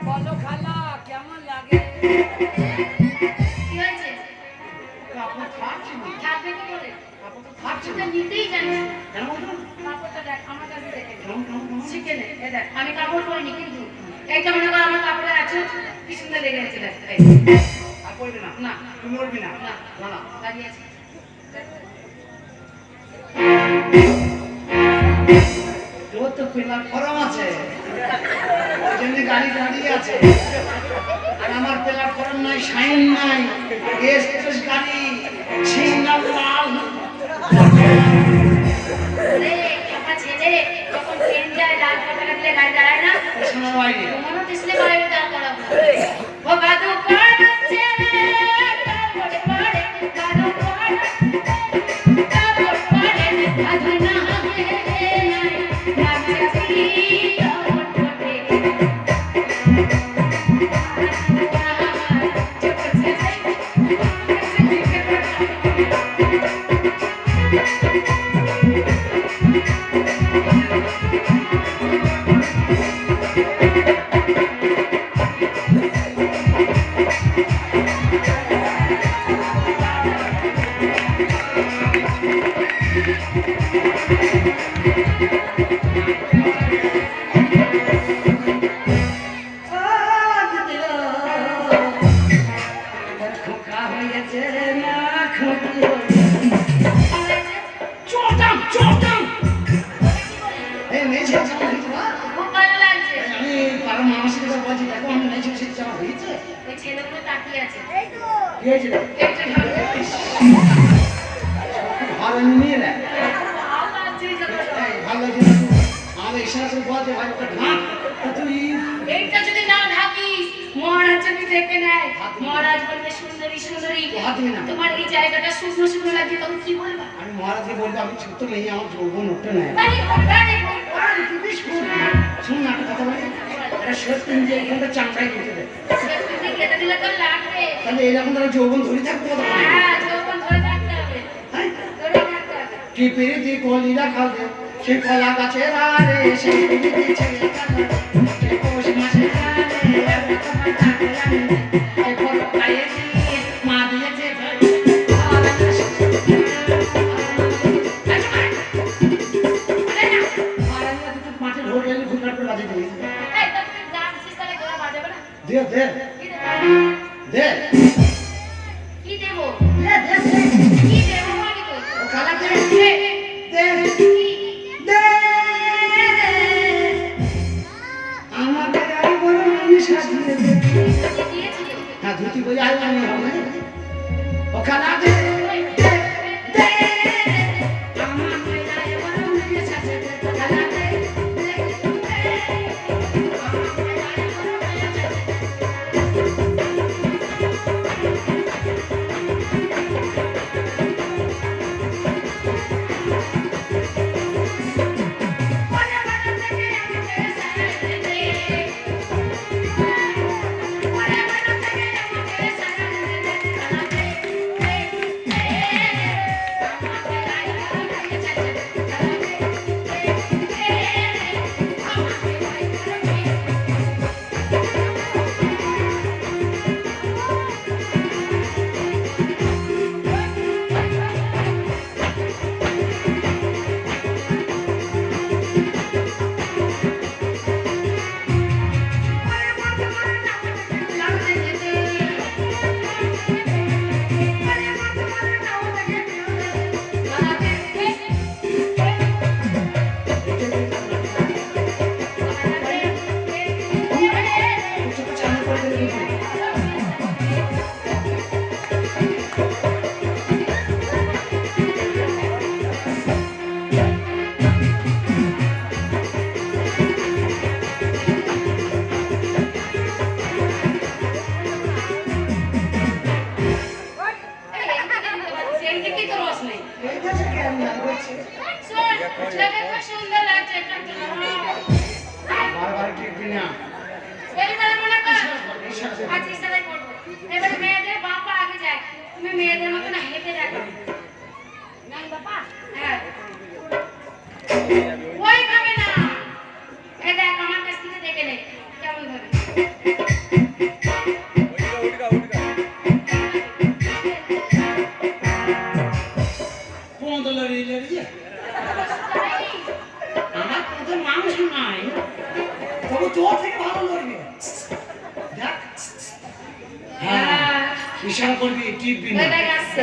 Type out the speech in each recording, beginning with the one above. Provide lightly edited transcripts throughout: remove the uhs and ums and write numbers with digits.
বলো খালা কেমন লাগে? কি হয়েছে? কাপড় থাকছে না। থাকবে কি করে? কাপড় তো থাকছে তুই না। তো নিতেই জানিস। কেন বলতো? কাপড়টা দেখ আমার কাছে দেখে নে। কেমন কেমন কেমন? শিখে নে। এ দেখ আমি কাপড় পরিনি কিন্তু এইটা মনে কর আমার কাপড়ে আছে কি সুন্দর লেগে আছে দেখ। এই আর পড়বি না? না তুমি পড়বি না? না না না। দাঁড়িয়ে আছে। তোর তো প্ল্যাটফর্ম আছে, ওই জন্য গাড়ি দাঁড়িয়ে আছে। আর আমার প্ল্যাটফর্ম নাই, সাইন নাই, এক্সপ্রেস গাড়ি, সিঙ্গাল লাল। রে আমার ছেলে যখন ট্রেন যায় লাল পতাকা দিলে গাড়ি দাঁড়ায় না? সোনার বাইরে। মনে দিসলে গাড়ি দাঁড় করাবো। ও বাদু পাড় ছেলে কাপড় পরে কালো পড় কাপড় পরে আধু না হবে নাই নাচি কাপড় পরে খোকা হয়েছে না খোকা চটাম চটাম। এই মেয়েছে জামা হয়েছে না? খুব ভালো লাগছে। আমি পাড়ার মানুষের কাছে বলছি, দেখো আমি মেয়েছে সে জামা হয়েছে। ওই ছেলেগুলো তাকিয়ে আছে। কি হয়েছে রে? একটা ভালো ভালো নিয়ে নেয়। লাগছে যত এই ভালো লাগছে না? আমাদের ইশারা করে বলছে ভাই ওটা ঢাক। তা তুই এইটা যদি না ঢাকিস মহারাজ যদি দেখে নেয় মহারাজ বলবে সুন্দরী সুন্দরী হাত দিবি না। তোমার এই জায়গাটা শুকনো শুকনো লাগে তখন কি বলবা? আমি মহারাজকে বলবো আমি ছোট্ট মেয়ে, আমার যৌবন উঠতে নেয়। শুন না একটা কথা বলি, এটা শেষ দিন যে এখানটা চামড়াই দিতে দেয়। কেটে দিলে তো লাগবে। তাহলে এরকম তারা যৌবন ধরে থাকবো কত? হ্যাঁ যখন ধরে থাকতে হবে ধরে থাকতে হবে। কি পেরেছি কলিরা খাবে সে কলা গাছের আরে সে পেরেছি ছেলে কালা সে পৌষ মাসে জানে একটা কথা থাকে আমি এই ফটো পাইয়েছি মা দিয়েছে মাঠে ঢোল গেলে ঘুরঘাট করে বাজে দিয়েছে। এই তো তুমি ডান্সিস তাহলে গোলা বাজাবে না? দে দে কি দেবো? দে কি দেবো? দে দে দে কি দেবো মানে তো? ও কালা দে দে। দে কি? দে আমাকে আর বড় মানুষ সাজিয়ে দে। কি দিয়েছিলে? না ধুতি বলে আয় আমি হবে ও কালা দে দে দে আমার মেয়েরা বড় মানুষ সাজিয়ে দে কালা দে দে দে আমার মেয়েরা বড় মানুষ সাজিয়ে দে। বারবার টিপবি না। এবারে মেয়েদের বাবা আগে যায়, তুমি মেয়েদের মতো না হেঁটে দেখো। হ্যাঁ ওইভাবে না, এই দেখ আমার কাছ থেকে দেখে নে কেমন ভাবে। কোমর লড়িয়ে আমার কোনো মানুষ নাই, তবু তোর থেকে ভালো লড়বে। দেখ হ্যাঁ ইশারা করবি, টিপবি না। ওই দেখ আসছে।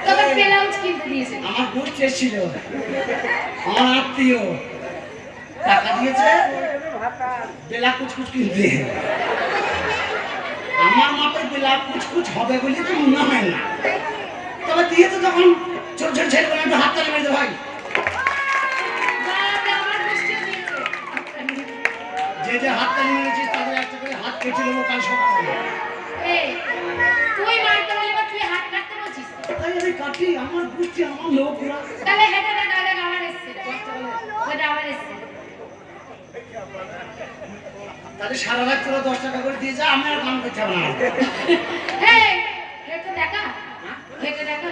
তোকে ব্লাউজ কিনতে দিয়েছে। আমার গোষ্ঠী ছিল, আমার আত্মীয় টাকা দিয়েছে বেলা কুচকুচ কিনতে। আমার মাপের বেলা কুচকুচ হবে বলে তো মনে হয় না, তবে দিয়েছে তখন ছোট ছোট ছেলেগুলো একটু হাত তালি মেরে দে ভাই। বাবা, আমার গোষ্ঠীও দিয়েছে। যে যে হাত তালি মেরেছিস তাদের একটা করে হাত কেটে দেবো কাল সকালে। এই, তুই মারতে বললি বা তুই হাত কাটতে বলছিস? তাই আমি কাটি, আমার গোষ্ঠী আমার লোকরা। তাহলে হেঁটে দেখ, দেখ আমার এসছে। ওটা আমার এসছে। তাহলে সারা রাত তোরা 10 টাকা করে দিয়ে যা, আমি আর কাম করতে হবে না। এই, হেঁটে দেখা, হেঁটে দেখা।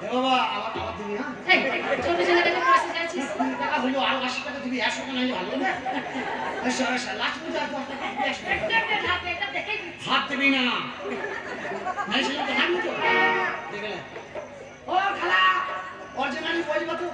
এ বাবা আবার আবার দিবি হ্যাঁ? এই, ছোট ছেলেটাকে পয়সা চাইছিস? 20 টাকা হলো আর 80 টাকা দিবি, 100 টাকা নাইলে ভালো না। লাস্ট পর্যন্ত আর 10 টাকা দিয়ে আসবে। এটা দেখেই দিচ্ছি। হাত দিবি না, নাই ছিল তো হাত দিত দেখে নে। ও খালা অরিজিনালি বলবি তো।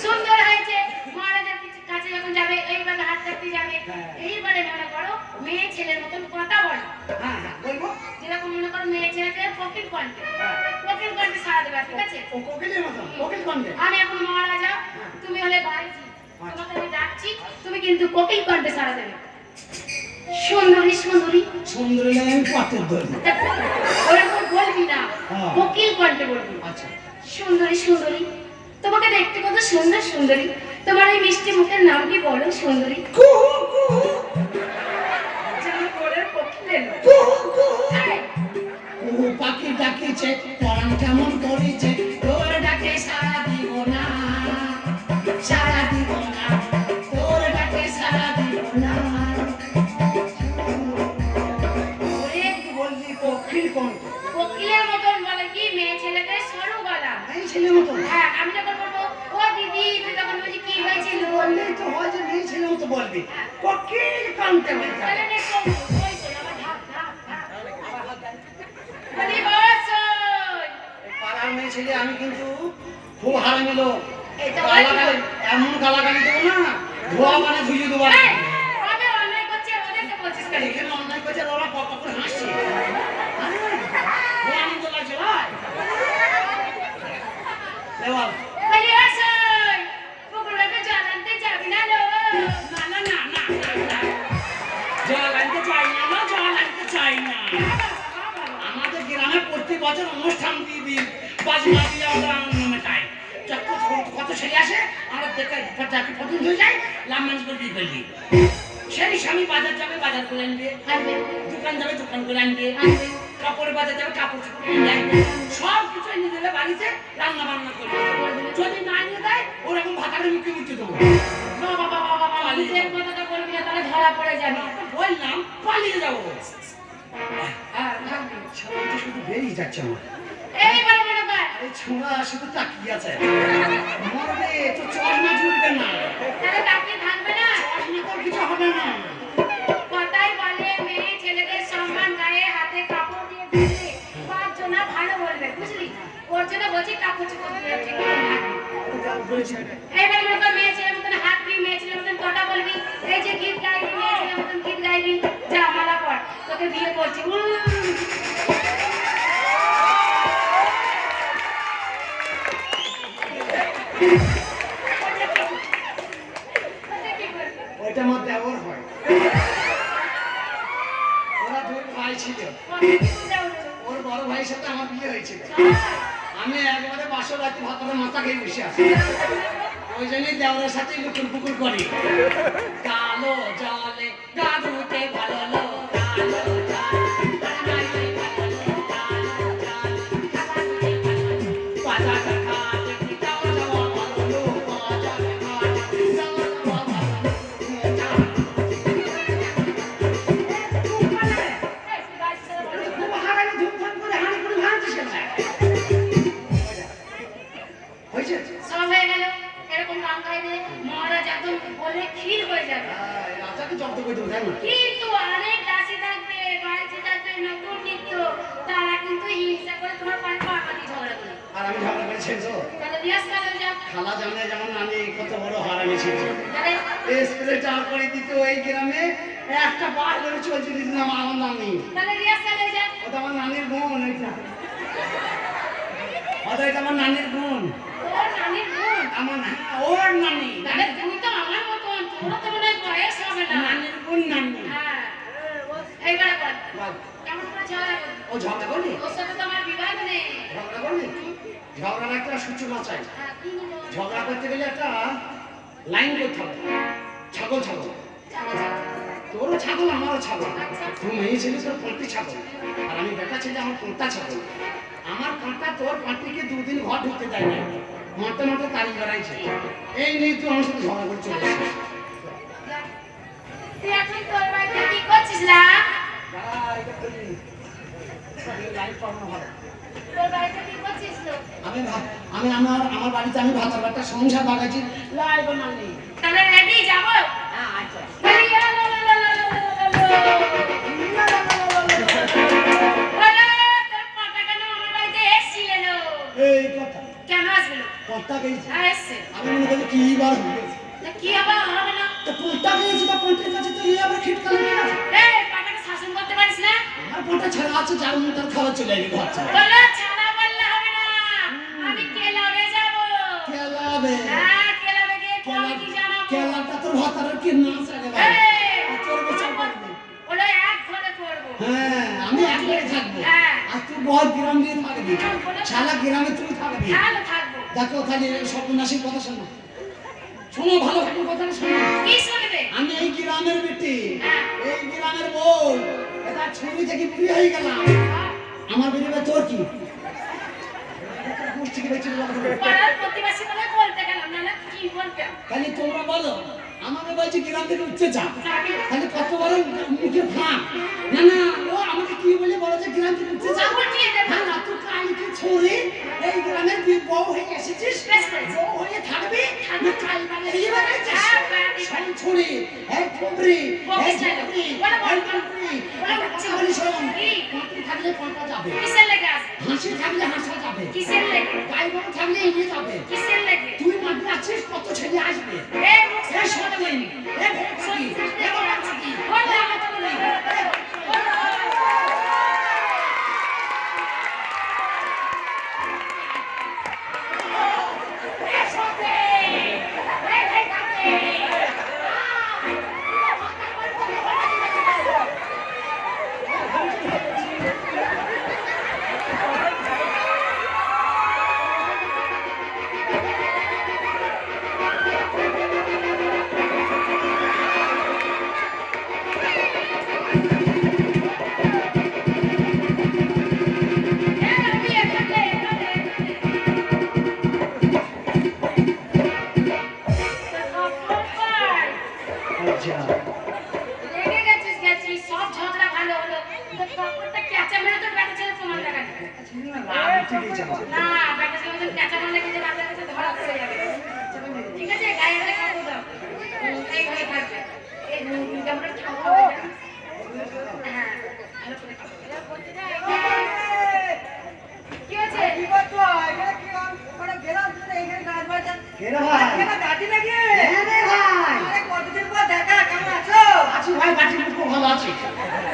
সুন্দর হয়েছে। মহারাজের কাছে যখন যাবে, এইভাবে হাত কাটতে যাবে, হ্যাঁ। এইবারে মনে করো মেয়ে ছেলের মতন কথা বলো। হ্যাঁ হ্যাঁ বলবো। যেরকম মনে করো মেয়ে ছেলেকে কোকিল কণ্ঠে, হ্যাঁ। কোকিল কণ্ঠে সারা দেবে, ঠিক আছে? ও কোকিলের মতো, কোকিল কণ্ঠে। আমি এখন মহারাজা, তুমি হলে বাড়িছি, তোমাকে আমি ডাকছি, তুমি কিন্তু কোকিল কণ্ঠে সারা দেবে। সুন্দরী সুন্দরী, সুন্দরী লাগে আমি পাতের ধরি। ওরকম বলবি না, হ্যাঁ। কোকিল কণ্ঠে বলবি। আচ্ছা সুন্দরী সুন্দরী, তোমাকে দেখতে কত সুন্দর সুন্দরী, তোমার এই মিষ্টি মুখের নাম কি বলো সুন্দরী? কুহু কুহু যেন কোলের কোকিলের মতো। কুহু কুহু এই, কুহু পাখি ডাকিছে পরাণ কেমন করিছে, তোর ডাকে সারা দিব না, সারা দিব না, তোর ডাকে সারা দিব না। ওরে, বললি কোকিল কণ্ঠ, কোকিলের মতন বলে কি মেয়ে ছেলেদের সরু গলা। এই ছেলে মতো হ্যাঁ, আমি যখন বলবো ও দিদি, তুই তখন বলছি কি হয়েছিল? বললেই তো হয় যে মেয়ে ছেলে মতো বলবি, কোকিল কণ্ঠে বলতে হবে। তাহলে দেখো, ওই তো, আমার ঢাক, ঢাক, ঢাক। বলি, বসই। এই পাড়ার মেয়ে ছেলে আমি কিন্তু খুব হারামি লোক। এটা গালাগালি এমন গালাগালি দেবো না, ধোয়া মানে ধুয়ে দেবো। এই, আমি অন্যায় করছি, ওদেরকে বলছিস কেন? এখানে অন্যায় করছে আর ওরা কত করে হাসছে। আরে, খুব আনন্দ লাগছে ভাই। এবার বলি, বসই। পুকুরটাকে জল আনতে যাবি না লো? না না না না না, না। জল আনতে চাই না, না জল আনতে চাই না। আমাদের গ্রামে প্রতি বছর অনুষ্ঠান দিয়ে দিন বাজনা দিয়ে আমরা আনন্দ মেটাই। কত ছেলে আসে আমরা দেখে যাকে পছন্দ হয়ে যায় লাম্বাঞ্জ করে দিয়ে ফেলি। সেই স্বামী বাজার যাবে বাজার করে আনবে, আনবে, দোকান যাবে দোকান করে আনবে, আনবে। কাপড়ের বাজার যাবে কাপড় চোপড় কিনে আনবে। সব কিছু এনে দিলে বাড়িতে রান্না বান্না করবে। যদি না নিয়ে দেয় ওরকম ভাতারে মুখে মুখে দেবো। বাবা, বাবা, বাবা, নিজের কথাটা বলবি না, তাহলে ধরা পড়ে যাবে। বললাম পালিয়ে যাবো। হ্যাঁ, ভাববি। সবাই শুধু বেরিয়ে যাচ্ছে আমার। এইবার মনে কর, এই ছোঁড়া শুধু তাকিয়ে আছে। মরবে তো চশমা জুটবে না, তাহলে তাকিয়ে থাকবে না। চশমা তোর কিছু হবে না। কথাই বলে মেয়ে ছেলেদের সম্মান গায়ে হাতে কাপড় দিয়ে দিলে তার জন্য ভালো বলবে, বুঝলি? ওর জন্য বলছি কাপড় চোপড় দিয়ে ঠিক করে থাকবি। এইবার মনে কর মেয়ে ছেলের মতন হাত দিয়ে মেয়ে ছেলের মতন কথা বলবি, এই যে গীত গাইবি মেয়ে ছেলের মতন গীত গাইবি, যা মালা পর, তোকে বিয়ে করছি। ওইটা আমার দেওয়ার হয়। ওরা দুই ভাই ছিল, ওর বড় ভাইয়ের সাথে আমার বিয়ে হয়েছিল। আমি একবারে বাসর রাতে ভাতরে মাথা খেয়ে বসে আছি। ওই জন্যই দেওয়ারের সাথে লুকুর পুকুর করি। কালো জলে গা ধুতে ভালো লো, কালো জলে পাতা খায় করেছেন তো তাহলে রিহার্সাল হয়ে যাক। খালা জানে যেমন আমি কত বড় হারামি ছিল তাহলে স্প্রেটা করে দিত এই গ্রামে একটা বার করে চলতে দিত না আমার নানি তাহলে রিহার্সাল হয়ে যাক। ওটা আমার নানির বোন ওইটা এটা আমার নানির বোন ওর নানির বোন। আমার ওর নানি তাহলে তুমি তো আমার মতন, তোমরা তো মনে হয় বয়স হবে না। নানির বোন নানি হ্যাঁ, এইবারে বল। বল। কেমন করে ঝগড়া করবি? ও ঝগড়া করলি ওর সাথে তো আমার বিবাহ নেই। ঝগড়া করলি ঝগড়ার একটা সূচনা চাই হ্যাঁ, কি হলো? ঝগড়া করতে গেলে একটা লাইন করতে হবে ছাগল ছাগল তোরও ছাগল আমারও ছাগল তুই মেয়ে ছেলে তোর পোল্ট্রি ছাগল আর আমি বেটা ছেলে আমার পোল্টা ছাগল আমার কাঁটা তোর পাঁটিকে দুদিন ঘর ঢুকতে দেয় না মাঠে মাঠে তাড়ি বেড়াইছে এই নিয়ে তুই আমার সাথে ঝগড়া করে চলে এসেছিস তুই এখন তোর বাড়িতে কি করছিস না? তোর বাড়িতে কি করছিস তো? আমি আমার বাড়িতে আমি ভাতার একটা সংসার বাগাচ্ছি লাই বানালি তাহলে রেডি যাবো? হ্যাঁ আচ্ছা এই কথা কথা গেছি আমি মনে করি কি বার হয়ে গেছে তো পোল্টা গেছি তো পোল্ট্রির কাছে তো এই আবার খিটকা লেগে গেছে আমার পোল্টা ছাড়া আছে যার মধ্যে তার খাবার চলে এলি ঘর ছাড়া খেলাবে খেলাটা তোর ভাতারের কি না চাগে ভাই তোর বেচা করবে হ্যাঁ আমি একবারে থাকবো আর তুই বহুত গ্রাম দিয়ে থাকবি সারা গ্রামে তুই থাকবি দেখো তাহলে সর্বনাশীর কথা শোনো শোনো ভালো ভালো কথা শোনো আমি এই গ্রামের বেটি এই গ্রামের বউ এটা ছবি থেকে বুড়ি হয়ে গেলাম আমার বেরিয়ে তোর কি গোষ্ঠীকে বেঁচে তাহলে তোমরা বলো আমাকে বলছে গ্রাম থেকে উঠতে চা তাহলে কত বড় মুখে ফাঁক না না ও আমাকে কি বলে বলো যে গ্রাম থেকে উঠতে চা হ্যাঁ না তুই কালকে ছড়ে এই গ্রামের বউ হয়ে এসেছিস বউ হয়ে থাকবি না কাল মানে এই বেড়াচ্ছিস সব ছড়ে এক ঠোকরি এক ঠোকরি এক ঠোকরি আচ্ছা বলি শোন কাঁটি থাকলে কাঁটা যাবে হাসি থাকলে হাসা যাবে গাই গরু থাকলে এগিয়ে যাবে তুই মাঠে আছিস কত ছেলে আসবে এই সত্যি এই ভক্তি এই ভক্তি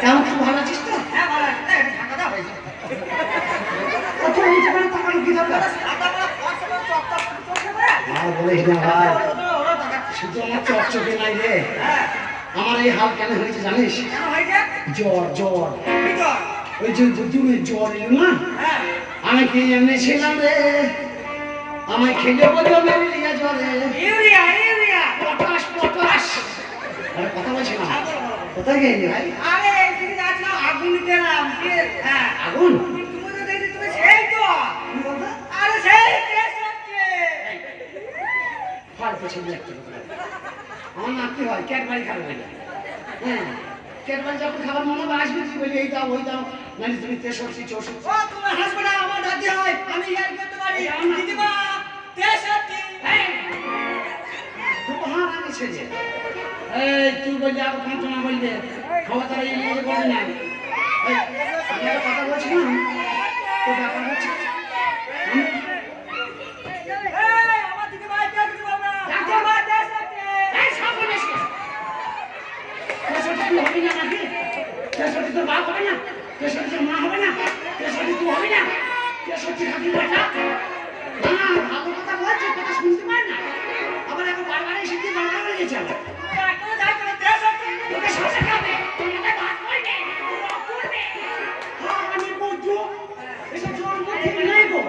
কেমন খুব ভালো আছিস তো? হ্যাঁ ভালো আছি। ঢাকাটা হয়েছে। কত হয়েছে মানে টাকার কি দরকার? আর বলিস না ভাই। শুধু আমার চকচকে নাই রে। আমার এই হাল কেন হয়েছে জানিস? কেন হয়েছে? জ্বর জ্বর। কি জ্বর? ওই যে দুদিনে জ্বর এলো না? হ্যাঁ। আমি কি এনেছিলাম রে? আমায় খেলে বললো ম্যালেরিয়া জ্বরে। Urea urea. Potash potash. আরে কথা বলছি না। কোথায় গেলি ভাই? আরে এইদিকে যাচ্ছিলাম আগুন নিতে এলাম। হ্যাঁ আগুন? তুমি তো দেখছি তুমি সেই তো। কি বলতো? আরে সেই কেস হচ্ছে। ফালতু ছেলে একটা কথা। আমার নাতি হয় ক্যাডবারি খাবে বলে। হ্যাঁ ক্যাডবারি যখন খাবার মনে হবে আসবে তুই বলি এই দাও ওই দাও মানে তুমি 63 64 ও তুমি হাসবে না আমার দাদি হয় আমি ইয়ার করতে পারি দিদিমা 63 খুব হারামি ছেলে এই তুই বললি আর কাঁচনা বলবে খাওয়া তারা এই নিয়ে বলে না আমি কথা বলছি না তো ব্যাপার হচ্ছে চালা ডাক্তার যাই করে দেশ আছে তোকে শশা খাবে তোমাকে ভাত করবে রক করবে আমি বুঝছো এসব জন্ম ঠিক নাই গো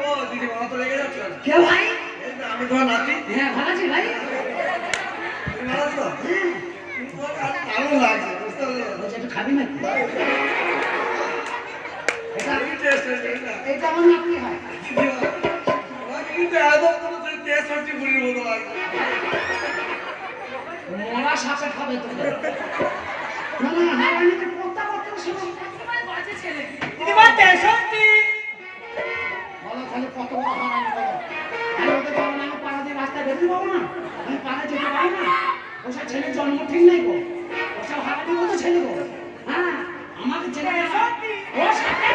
ও দিদি মামা তো লেগে যাচ্ছে না। কে ভাই এই তো আমি তোমার নাতি হ্যাঁ ভালো আছি ভাই তুমি ভালো আছো তো? তোমাকে আজ ভালো লাগছে বুঝতে পারলে বলছি একটু খাবি নাকি এটা কি টেস্ট হয়েছে এটা এটা আমার নাকি হয় দিদি আমাকে কিন্তু একদম তোমার সেই টেস্ট হচ্ছে বুড়ির মতো লাগছে মরা সাপে খাবে তোকে না না হারানিকে পোতা করতে শুনো তোমার বাজে ছেলে দিদি মা টেস্টি বলো তাহলে কত বড় হারানি বলো আমি ওকে বলো না আমি পাড়া দিয়ে রাস্তায় বেরোতে পাবো না আমি পাড়া যেতে পারি না ওসব ছেলের জন্ম ঠিক নাই গো ওসব হারানি মতো ছেলে গো হ্যাঁ আমাকে ছেলে ও সাথে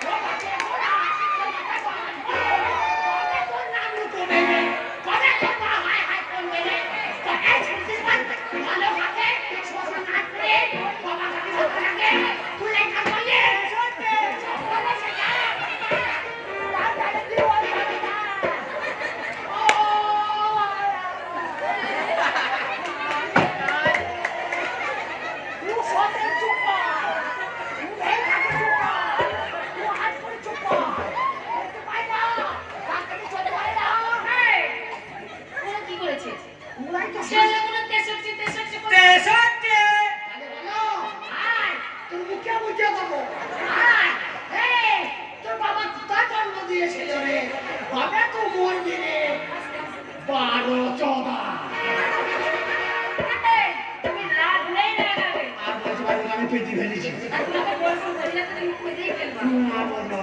ও বাচ্চা ওরা তোর নাম করবে কবে তোর মা হাই হাই করবে রে তো এই শুনছিস ভালো থাকে শোষণ না করে বাবা কাছে সাথে থাকে তুই লেখা করলে সত্যি চলে সেটা তাহলে তুই ওই পাবি না তুই সত্যি চুপ কর তুই এই কাছে চুপ কর তুই হাত করে চুপ কর তুই পাই না কাকে চলে পারে না ওরা কি করেছে উড়াই তো ছেলেগুলো তেষট্টি তেষট্টি করে টেস্টি আরে বলো আয় তোর মুখে মুখে দেবো আয় এই তোর বাবা কোথায় জন্ম দিয়েছিল রে বাবা তো মরবি রে 12-14 এই, তুমি রাগ নেই না রাগে আর বলছি ভাই আমি পেটি ফেলেছি তোমাকে বলছি বললে তো তুমি খুঁজেই ফেলবা আর বলবো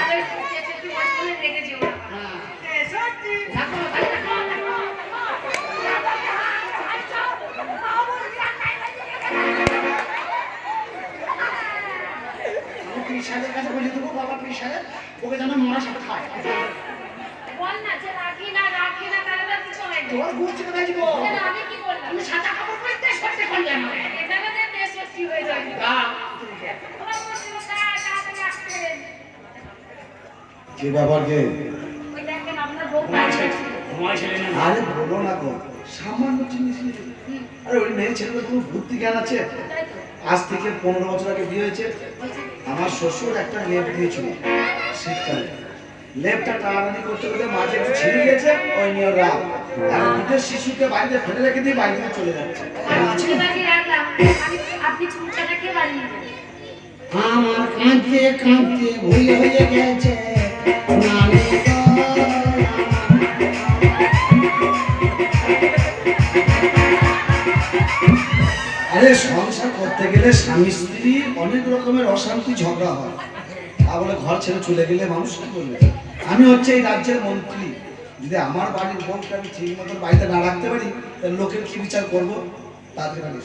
আরে তেষট্টি বছরে রেখে যেও না হ্যাঁ টেস্টি দেখো দেখো দেখো আমি পিসাদের কাছে বলে দেবো বাবা পিসাদের ওকে যেন মরার সাথে খায় বল না যে রাখি না তাহলে তো কিছু হয় না তোর গোষ্ঠী কোথায় দিব কেন আমি কি করলাম তুমি সাদা কাপড় পরে সত্যি করলে আমার এখানে যে তেষট্টি হয়ে যায় ওরা বলছিল তাড়াতাড়ি আসতে কি ব্যাপার কে ওই দেখেন আপনার বউ পাঠিয়েছিল আরে বলো না গো সামান্য জিনিস আরে ওই মেয়ে ছেলেদের কোনো বুদ্ধি জ্ঞান আছে তাই তো আজ থেকে 15 বছর আগে বিয়ে হয়েছে বলছি আমার শ্বশুর একটা লেপ দিয়েছিল শীতকালে লেপটা টানাটানি করতে করতে মাঝে একটু ছিঁড়ে গেছে ওই নিয়ে রাগ আর দুধের শিশুকে বাড়িতে ফেলে রেখে দিয়ে বাড়ি থেকে চলে যাচ্ছে ছেলে বাড়ি রাখলাম আপনি চুলচাটা কে বাড়ি নিলেন আমার কাঁদতে কাঁদতে ভুল হয়ে গেছে নানি গো। আরে সংসার করতে গেলে স্বামী স্ত্রী অনেক রকমের অশান্তি ঝগড়া হয় তা বলে ঘর ছেড়ে চলে গেলে মানুষ কি করবে আমি হচ্ছে এই রাজ্যের মন্ত্রী যদি আমার বাড়ির বউকে আমি ঠিক মতন বাড়িতে না রাখতে পারি তাহলে লোকের কি বিচার করবো তাদের বাড়ি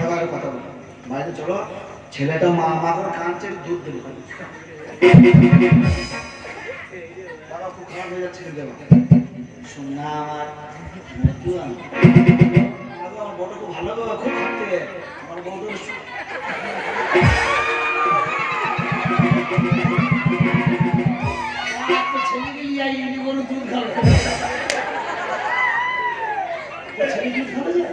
এবার কথা বলো বাইরে চলো ছেলেটা মা মা করে কাঁদছে দুধ দেবে বাবা খুব খারাপ হয়ে যাচ্ছে কিন্তু এবার। সোনা আমার মধু আমার। আমার বউটা খুব ভালো গো, খুব খাটে আমার বউটা একটা ছেলেকে নিয়ে আই, ইনি বড় দুধ খাবে। ও ছেলে দুধ খাবে যে?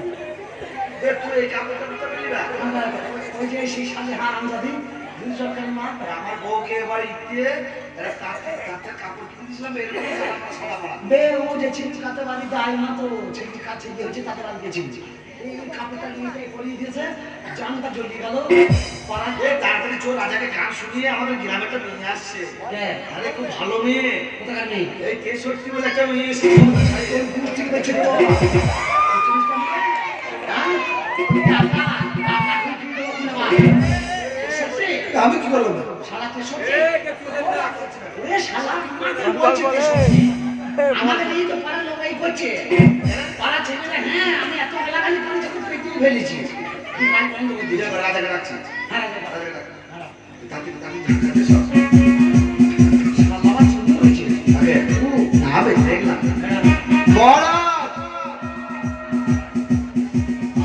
একটু এই কাপড়টা দিতে পারলি না? আমার ওই যে সেই সালে হারামজাদি, দুধ সরকারি মা। আর আমার বউকে এবার ইতে একটা কাঁচের কাপড় কিনে দিয়েছিলাম এরকম সাদা করা বে ও যে ছিঁড়ি কাতে বাড়ি দেয় না তো ছিঁড়ি কাছে গিয়েছে তাতে বাড়ি গেছি এই কাপড়টা নিয়ে তাই পরিয়ে দিয়েছে জানটা জ্বলিয়ে গেল পাড়া এ তাড়াতাড়ি চোর রাজাকে গান শুনিয়ে আমাদের গ্রামেটা নিয়ে আসছে হ্যাঁ আরে খুব ভালো মেয়ে কোথাকার নেই এই কেশরটি বলে একটা মেয়ে এসেছে তোর গুড় থেকে বেছে দেবো আমি কি করবো শালা তেষট্টি ওরে শালা আমাকে বলছে তেষট্টি আমাকে নিয়ে তো পাড়ার লোক এই করছে পাড়ার ছেলেরা হ্যাঁ আমি এত এলাকালি করেছি খুব পৃথিবী ফেলেছি তুই গান বন্ধ করে দিয়েছে দিলে রাজাকে রাখছি হ্যাঁ রাজা বাবা। রাজাকে রাখ হ্যাঁ। তাকে তাকে সব শালা বাবা চিন্তা হয়েছে আগে না হবে দেখলাম হ্যাঁ। বড়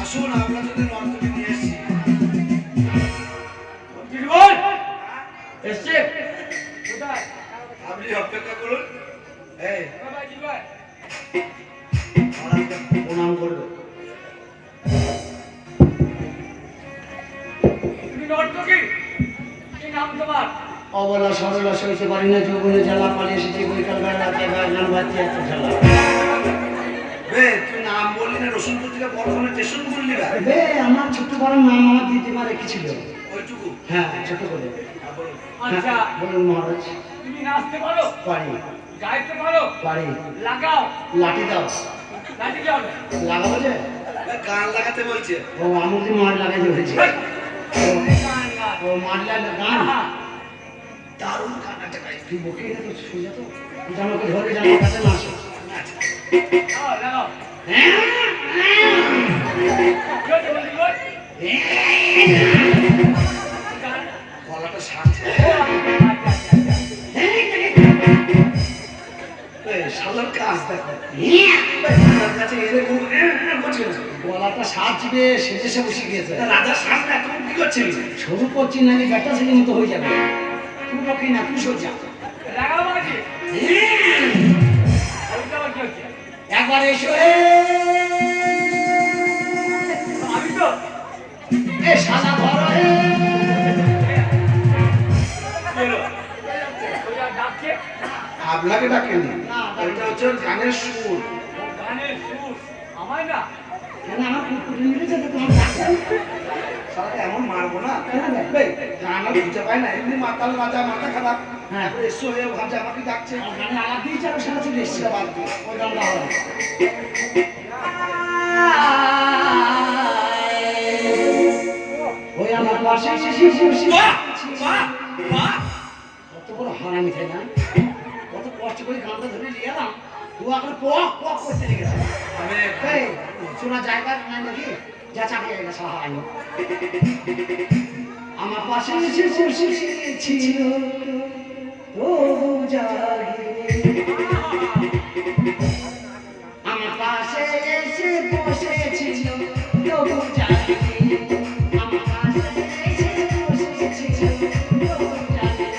আসুন আমরা যদি নর্তকী নিয়ে এসেছি আমার অবলা সরলা সইতে পারি না যৌবনে জ্বালা পালিয়ে এসেছি বৈকাল বেলাতে গান বাজছে এত জ্বালা। বে তুই নাম বললি না, রসুনপুর থেকে বর্ধমানে স্টেশন বললি না? বে আমার ছোট্ট বড় নাম আমার দিদিমা রেখেছিল। ওইটুকু? হ্যাঁ ছোট করে। আচ্ছা হ্যাঁ, বলুন মহারাজ। তুমি নাচতে পারো, পারি গাইতে পারো, পারি। লাগাও, লাঠি দাও। লাঠি যাবে লাগাবো যে? বে, গান লাগাতে বলছে। ও আমার যে মার লাগাইতে হয়েছে। গান গান ও মার লাগা গান। হ্যাঁ দারুণ গান একটা গাই। তুই বকে এটা তো সোজা তো। তুই আমাকে ধরে জানার কাছে না আসো। লাগাও লাগাও হ্যাঁ? জোরে বলি বল গান গলাটা সারছে। ও আচ্ছা আচ্ছা এই শালার কাজ দেখো। শালার কাছে এরকম করছে না। গলাটা সাজবে সেজে সে বসে গিয়েছে। তা রাজা সাজ না, তুমি কি করছিস? শুরু করছি না আমি ব্যাটা ছেলে মতো হয়ে যাবে। তুই বকি না তুই সোজা। লাগাও বাজি ওইটা কি হচ্ছে একবার এসো আমি তো এ শালা ধরো চলো ওইটা ডাকছে আপনাকে ডাকেনি, না, এটা হচ্ছে ওর গানের সুর। ও গানের সুর আমায় না কেন আমার কুকুরে মিলেছে তো তোমার ডাকছে? শালাকে এমন মারবো না। কেন রে? বে, গান আর খুঁজে পায় না, এমনি মাতাল রাজা, মাথা খারাপ। হ্যাঁ। তারপরে এসো হয়ে ভাবছে আমাকে ডাকছে। মানে আলাদাই চারো সারা চলে এসছে। সেটা বাদ দিও। ওই গানটা হবে। ওই আমার পাশে কত বড় হারামি তাই না? কত কষ্ট করে গানটা ধরে নিয়ে এলাম, ও এখন পক পক করতে লেগেছে। এই, শোনা জায়গা নাই নাকি? যা চাকরি জায়গা সাহা আইন। আমার পাশে এসে বসেছিল ও জাগে, আমার পাশে এসে বসেছিল তবু জাগে, আমার পাশে এসে বসেছিল তবু জাগে।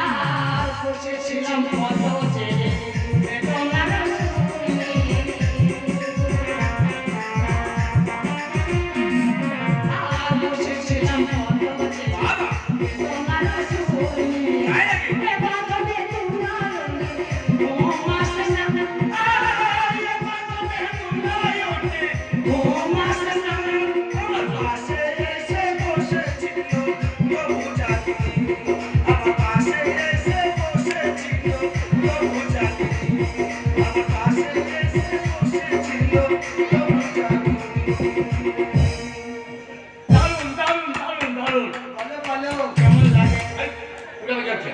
আর বসেছিলাম কত জেলে বেদনার সুরে, আর বসেছিলাম কত জেলে বেদনার সুরে, বেদনে তুলায়নে ও মাসনা, ও মাসনা, আমার পাশে এসে বসেছিল তবু জাগিনি, আমার পাশে এসে বসেছিল তবু জাগিনি, আমার পাশে এসে বসেছিল তবু জাগিনি। দারুণ দারুণ দারুণ দারুণ বলে কেমন লাগে? এই, কোথায় যাচ্ছে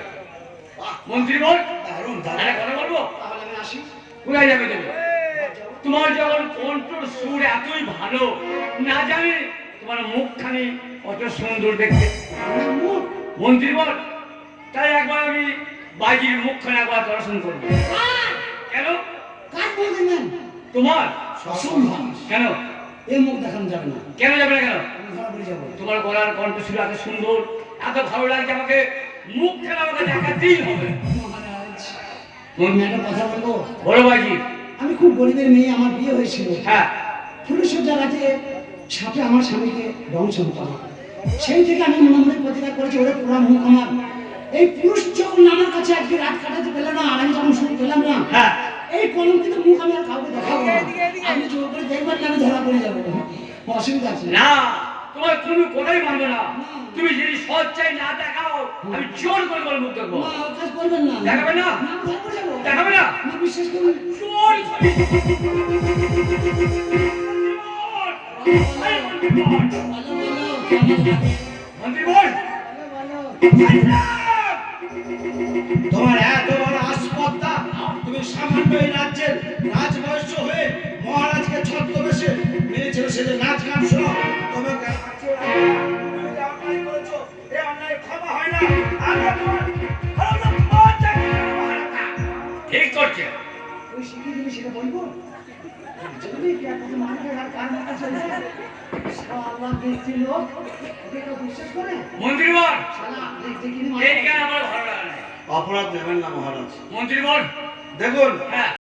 বাহ, মন্ত্রী বল দারুণ আরে দারুণ। কথা বলবো তাহলে আমি আসি। কোথায় যাবে তুমি তোমার যখন কণ্ঠর সুর এতই ভালো, না জানি তোমার মুখখানি কত সুন্দর দেখতে। আমার মুখ মন্ত্রী বল তাই একবার আমি বাজির মুখখানি একবার দর্শন করবো। কেন কাজ বলবেন তোমার অসম্ভব। কেন এই মুখ দেখানো যাবে না, কেন যাবে না কেন আমি ধরা পড়ে যাবো। তোমার গলার কণ্ঠ সুর এত সুন্দর, এত ভালো লাগছে, আমাকে মুখখানি আমাকে দেখাতেই হবে। মহারাজ আমি একটা কথা বলবো। বড় বাজি আমি খুব গরিবের মেয়ে, আমার বিয়ে হয়েছিল। হ্যাঁ ফুলসজ্জা রাতে সাপে আমার স্বামীকে দংশন করে। সেই থেকে আমি মনে মনে প্রতিজ্ঞা করেছি, ওরে পুরা মুখ আমার। এই পুরুষ যখন আমার কাছে আজকে রাত কাটাতে পেলাম না, আর আমি যখন শুরু পেলাম না, হ্যাঁ এই কলঙ্কিত মুখ আমি আর কাউকে দেখাবো না। আপনি জোর করে দেখবেন না, আমি ধরা পড়ে যাবো। অসুবিধা আছে না, তোমার কোনো কথাই মানবে না। তুমি যদি সচ্চাই না দেখাও, আমি জোর করে তোমার মুখ দেখবো। না, ও কাজ করবেন না। দেখাবেন না? না, আমি ধরা পড়ে যাবো। দেখাবে না? না, বিশ্বাস করুন। জোর করে। জোর! এই মন্ত্রী বল। বলো, বলো, কেমন লাগে? মন্ত্রী বল। তোমার এত বড় আসপত্তা, তুমি সামান্য এই রাজ্যের রাজবয়স্য হয়ে মহারাজকে ছদ্মবেশে মেয়ে ছেলে সেজে নাচ গান শোনো। তোমাকে অন্যায় করেছো, এই অন্যায় ক্ষমা হয় না। আমরা তোমার ঠিক করছে। তুই শিখিয়ে দিবি সেটা বলবো যদি মানুষের আর কার মাথা চলছে শালা দেখছি লোক একে কেউ বিশ্বাস করে মন্ত্রী বল। শালা দেখতে কিনে এইটা আমার ভালো লাগে না। অপরাধ দেবেন না মহারাজ। মন্ত্রী বল। দেখুন হ্যাঁ